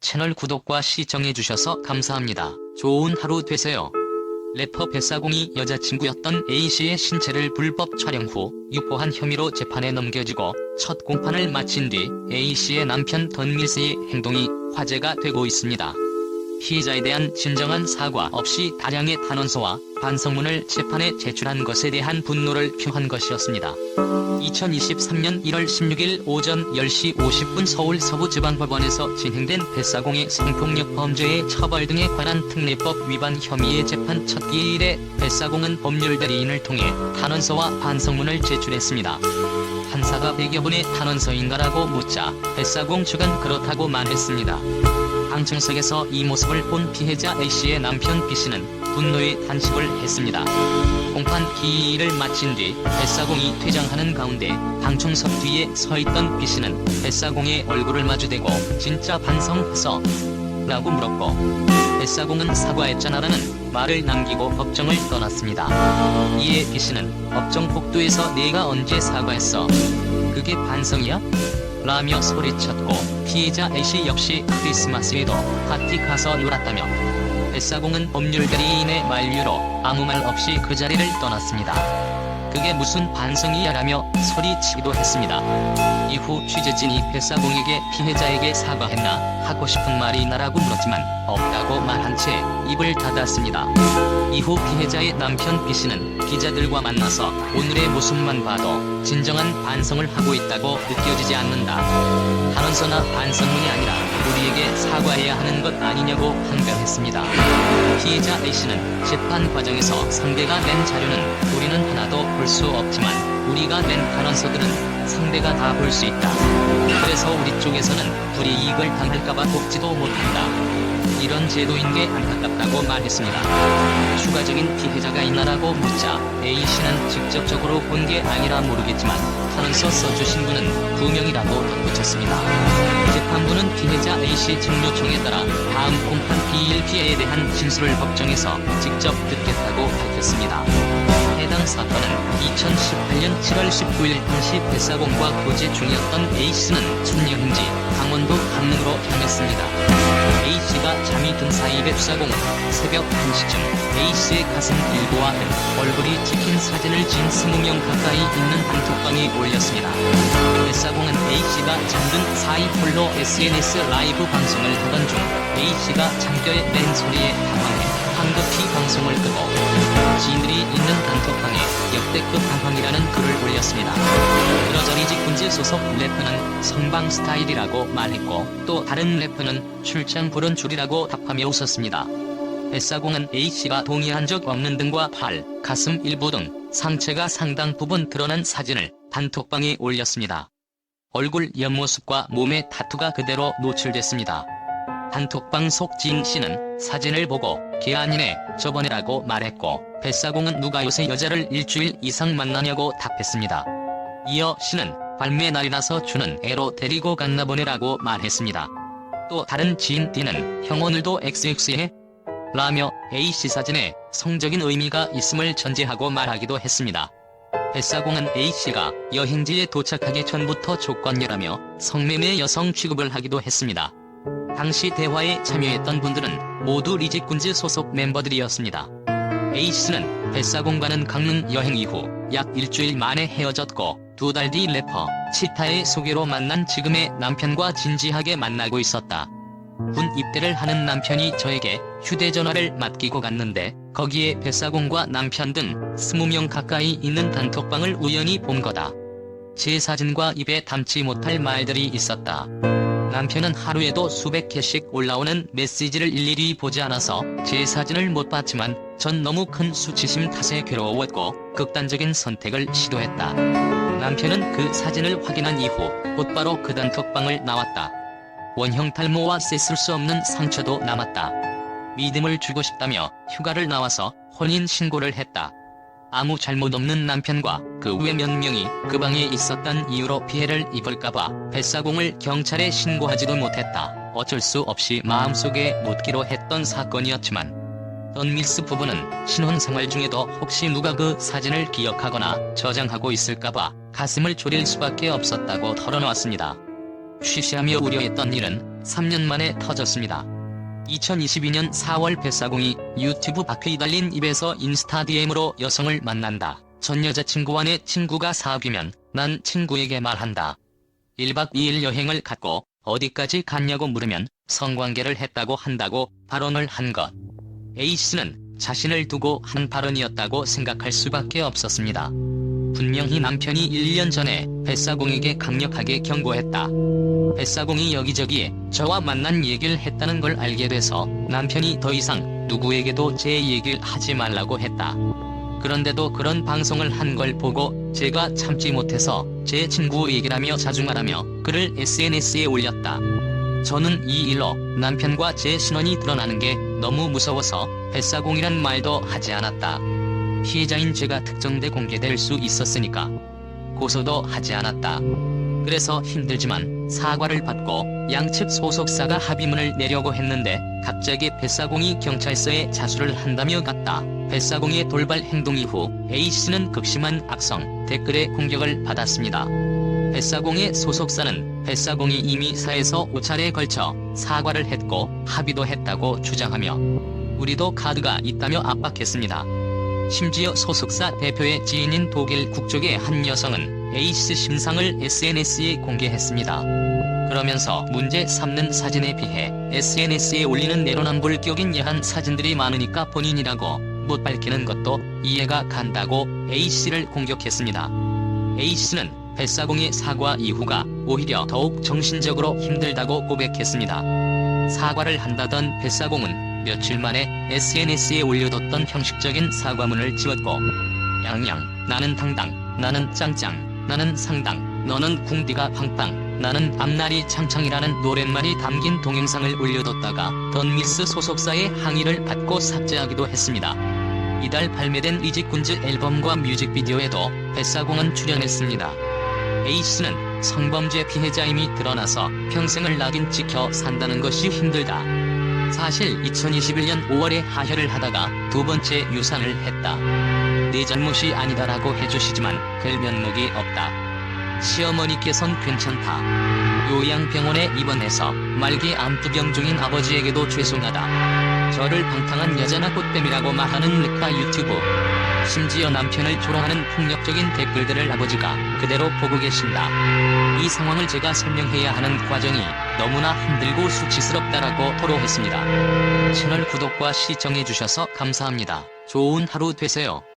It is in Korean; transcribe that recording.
채널 구독과 시청해주셔서 감사합니다. 좋은 하루 되세요. 래퍼 뱃사공이 여자친구였던 A씨의 신체를 불법 촬영 후 유포한 혐의로 재판에 넘겨지고 첫 공판을 마친 뒤 A씨의 남편 던밀스의 행동이 화제가 되고 있습니다. 피해자에 대한 진정한 사과 없이 다량의 탄원서와 반성문을 재판에 제출한 것에 대한 분노를 표한 것이었습니다. 2023년 1월 16일 오전 10시 50분 서울 서부지방법원에서 진행된 뱃사공의 성폭력 범죄의 처벌 등에 관한 특례법 위반 혐의의 재판 첫 기일에 뱃사공은 법률 대리인을 통해 탄원서와 반성문을 제출했습니다. 판사가 100여 분의 탄원서인가라고 묻자 뱃사공 측은 그렇다고 말했습니다. 방청석에서 이 모습을 본 피해자 A씨의 남편 B씨는 분노의 단식을 했습니다. 공판 기일을 마친 뒤 뱃사공이 퇴장하는 가운데 방청석 뒤에 서있던 B씨는 뱃사공의 얼굴을 마주대고 진짜 반성했어? 라고 물었고 뱃사공은 사과했잖아라는 말을 남기고 법정을 떠났습니다. 이에 B씨는 법정 복도에서 내가 언제 사과했어? 그게 반성이야? 라며 소리쳤고 피해자 A씨 역시 크리스마스에도 파티 가서 놀았다며 뱃사공은 법률 대리인의 만류로 아무 말 없이 그 자리를 떠났습니다. 그게 무슨 반성이야라며 소리치기도 했습니다. 이후 취재진이 뱃사공에게 피해자에게 사과했나 하고 싶은 말이 있나라고 물었지만 없다고 말한 채 입을 닫았습니다. 이후 피해자의 남편 B씨는 기자들과 만나서 오늘의 모습만 봐도 진정한 반성을 하고 있다고 느껴지지 않는다. 탄원서나 반성문이 아니라 우리에게 사과해야 하는 것 아니냐고 항변했습니다. 피해자 A씨는 재판 과정에서 상대가 낸 자료는 우리는 하나도 볼 수 없지만 우리가 낸 탄원서들은 상대가 다 볼 수 있다. 그래서 우리 쪽에서는 불이익을 당할까봐 돕지도 못한다. 이런 제도인 게 안타깝다고 말했습니다. 추가적인 피해자가 있나라고 묻자 A씨는 직접적으로 본 게 아니라 모르겠지만 탄원서 써주신 분은 2명이라고 덧붙였습니다. 재판부는 피해자 A씨 증 요청에 따라 다음 공판 기일 피해에 대한 진술을 법정에서 직접 듣겠다고 밝혔습니다. 해당 사건은 2018년 7월 19일 당시 뱃사공과 교제 중이었던 A씨는 춘여행지 강원도 강릉으로 향했습니다. A씨가 잠이 든 사이 뱃사공은 새벽 1시쯤 A씨의 가슴 일부와 등 얼굴이 찍힌 사진을 진 20명 가까이 있는 단톡방에 올렸습니다. 뱃사공은 A씨가 잠든 사이 홀로 SNS 라이브 방송을 하던 중 A씨가 잠결에 낸 소리에 당황해 황급히 방송을 끄고 지인들이 있는 단톡방에 역대급 당황이라는 글을 올렸습니다. 그러자 리직군즈 소속 래퍼는 성방 스타일이라고 말했고 또 다른 래퍼는 출장 부른 줄이라고 답하며 웃었습니다. 뱃사공은 A씨가 동의한 적 없는 등과 팔, 가슴 일부 등 상체가 상당 부분 드러난 사진을 단톡방에 올렸습니다. 얼굴 옆모습과 몸의 타투가 그대로 노출됐습니다. 단톡방 속 지인씨는 사진을 보고 걔 아니네 저번에라고 말했고 뱃사공은 누가 요새 여자를 일주일 이상 만나냐고 답했습니다. 이어 씨는 발매 날이라서 주는 애로 데리고 갔나 보네라고 말했습니다. 또 다른 지인 D는 형 오늘도 XX해? 라며 A씨 사진에 성적인 의미가 있음을 전제하고 말하기도 했습니다. 뱃사공은 A씨가 여행지에 도착하기 전부터 조건녀라며 성매매 여성 취급을 하기도 했습니다. 당시 대화에 참여했던 분들은 모두 리직군즈 소속 멤버들이었습니다. A씨는 뱃사공과는 강릉 여행 이후 약 일주일 만에 헤어졌고 2달 뒤 래퍼 치타의 소개로 만난 지금의 남편과 진지하게 만나고 있었다. 군 입대를 하는 남편이 저에게 휴대전화를 맡기고 갔는데 거기에 뱃사공과 남편 등 20명 가까이 있는 단톡방을 우연히 본 거다. 제 사진과 입에 담지 못할 말들이 있었다. 남편은 하루에도 수백 개씩 올라오는 메시지를 일일이 보지 않아서 제 사진을 못 봤지만 전 너무 큰 수치심 탓에 괴로웠고 극단적인 선택을 시도했다. 남편은 그 사진을 확인한 이후 곧바로 그 단톡방을 나왔다. 원형 탈모와 씻을 수 없는 상처도 남았다. 믿음을 주고 싶다며 휴가를 나와서 혼인신고를 했다. 아무 잘못 없는 남편과 그 외 몇 명이 그 방에 있었던 이유로 피해를 입을까봐 뱃사공을 경찰에 신고하지도 못했다. 어쩔 수 없이 마음속에 묻기로 했던 사건이었지만 던밀스 부부는 신혼생활 중에도 혹시 누가 그 사진을 기억하거나 저장하고 있을까봐 가슴을 졸일 수밖에 없었다고 털어놓았습니다. 쉬쉬하며 우려했던 일은 3년 만에 터졌습니다. 2022년 4월 뱃사공이 유튜브 바퀴 달린 입에서 인스타 DM으로 여성을 만난다. 전 여자친구와 내 친구가 사귀면 난 친구에게 말한다. 1박 2일 여행을 갔고 어디까지 갔냐고 물으면 성관계를 했다고 한다고 발언을 한 것. A씨는 자신을 두고 한 발언이었다고 생각할 수밖에 없었습니다. 분명히 남편이 1년 전에 뱃사공에게 강력하게 경고했다. 뱃사공이 여기저기 저와 만난 얘기를 했다는 걸 알게 돼서 남편이 더 이상 누구에게도 제 얘기를 하지 말라고 했다. 그런데도 그런 방송을 한 걸 보고 제가 참지 못해서 제 친구 얘기라며 자중하라며 글을 SNS에 올렸다. 저는 이 일로 남편과 제 신원이 드러나는 게 너무 무서워서 뱃사공이란 말도 하지 않았다. 피해자인 제가 특정돼 공개될 수 있었으니까 고소도 하지 않았다. 그래서 힘들지만 사과를 받고 양측 소속사가 합의문을 내려고 했는데 갑자기 뱃사공이 경찰서에 자수를 한다며 갔다. 뱃사공의 돌발 행동 이후 A씨는 극심한 악성 댓글의 공격을 받았습니다. 뱃사공의 소속사는 뱃사공이 이미 4에서 5차례에 걸쳐 사과를 했고 합의도 했다고 주장하며 우리도 카드가 있다며 압박했습니다. 심지어 소속사 대표의 지인인 독일 국적의 한 여성은 A씨 심상을 SNS에 공개했습니다. 그러면서 문제 삼는 사진에 비해 SNS에 올리는 내로남불격인 야한 사진들이 많으니까 본인이라고 못 밝히는 것도 이해가 간다고 A씨를 공격했습니다. A씨는 뱃사공의 사과 이후가 오히려 더욱 정신적으로 힘들다고 고백했습니다. 사과를 한다던 뱃사공은 며칠 만에 SNS에 올려뒀던 형식적인 사과문을 지웠고 양양, 나는 당당, 나는 짱짱, 나는 상당, 너는 궁디가 팡팡, 나는 앞날이 창창이라는 노랫말이 담긴 동영상을 올려뒀다가 던미스 소속사의 항의를 받고 삭제하기도 했습니다. 이달 발매된 리직군즈 앨범과 뮤직비디오에도 뱃사공은 출연했습니다. A씨는 성범죄 피해자임이 드러나서 평생을 낙인 찍혀 산다는 것이 힘들다. 사실 2021년 5월에 하혈을 하다가 두 번째 유산을 했다. 내 잘못이 아니다라고 해주시지만 별 면목이 없다. 시어머니께선 괜찮다. 요양병원에 입원해서 말기 암투병 중인 아버지에게도 죄송하다. 저를 방탕한 여자나 꽃뱀이라고 말하는 르카 유튜브. 심지어 남편을 조롱하는 폭력적인 댓글들을 아버지가 그대로 보고 계신다. 이 상황을 제가 설명해야 하는 과정이 너무나 힘들고 수치스럽다라고 토로했습니다. 채널 구독과 시청해주셔서 감사합니다. 좋은 하루 되세요.